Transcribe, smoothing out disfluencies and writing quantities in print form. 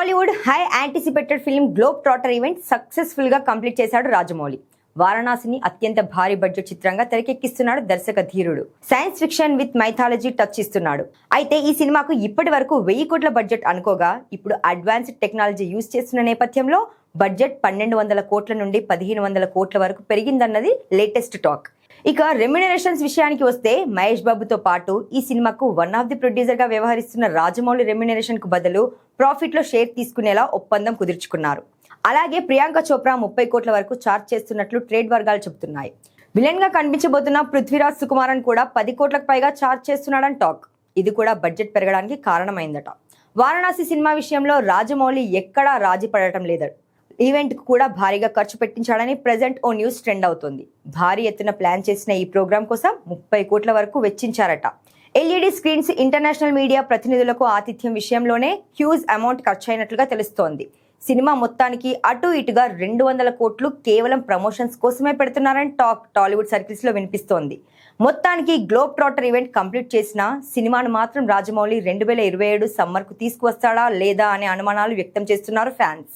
Tollywood high anticipated film globe trotter event successful గా complete చేశాడు రాజమౌళి. వారణాసిని అత్యంత భారీ బడ్జెట్ చిత్రంగా తెరకెక్కిస్తున్నాడు దర్శక ధీరుడు. Science fiction with mythology touch ఇస్తున్నాడు. అయితే ఈ సినిమాకు ఇప్పటి వరకు 1000 కోట్ల బడ్జెట్ అనుకోగా ఇప్పుడు అడ్వాన్స్డ్ టెక్నాలజీ యూజ్ చేస్తున్న నేపథ్యంలో బడ్జెట్ 1200 కోట్ల నుండి 1500 కోట్ల వరకు పెరిగిందన్నది లేటెస్ట్ టాక్. ఇక రెమ్యునరేషన్స్ విషయానికి వస్తే మహేష్ బాబుతో పాటు ఈ సినిమాకు వన్ ఆఫ్ ది ప్రొడ్యూసర్ గా వ్యవహరిస్తున్న రాజమౌళి రెమ్యునరేషన్ కు బదులు ప్రాఫిట్ లో షేర్ తీసుకునేలా ఒప్పందం కుదుర్చుకున్నారు. అలాగే ప్రియాంక చోప్రా 30 కోట్ల వరకు చార్జ్ చేస్తున్నట్లు ట్రేడ్ వర్గాలు చెబుతున్నాయి. విలన్ గా కనిపించబోతున్న పృథ్వీరాజ్ సుకుమారన్ కూడా 10 కోట్లకు పైగా చార్జ్ చేస్తున్నాడని టాక్. ఇది కూడా బడ్జెట్ పెరగడానికి కారణమైందట. వారణాసి సినిమా విషయంలో రాజమౌళి ఎక్కడా రాజీ పడటం లేదు. ఈవెంట్ కు కూడా భారీగా ఖర్చు పెట్టించాడని ప్రెజెంట్ ఓ న్యూస్ ట్రెండ్ అవుతుంది. భారీ ఎత్తున ప్లాన్ చేసిన ఈ ప్రోగ్రాం కోసం 30 కోట్ల వరకు వెచ్చించారట. ఎల్ఈడి స్క్రీన్స్, ఇంటర్నేషనల్ మీడియా ప్రతినిధులకు ఆతిథ్యం విషయంలోనే హ్యూజ్ అమౌంట్ ఖర్చయినట్లుగా తెలుస్తోంది. సినిమా మొత్తానికి అటు ఇటుగా 200 కోట్లు కేవలం ప్రమోషన్స్ కోసమే పెడుతున్నారని టాక్ టాలీవుడ్ సర్కిల్స్ లో వినిపిస్తోంది. మొత్తానికి గ్లోబ్ ట్రాటర్ ఈవెంట్ కంప్లీట్ చేసిన సినిమాను మాత్రం రాజమౌళి 2027 సమ్మర్ కు తీసుకువస్తాడా లేదా అనే అనుమానాలు వ్యక్తం చేస్తున్నారు ఫ్యాన్స్.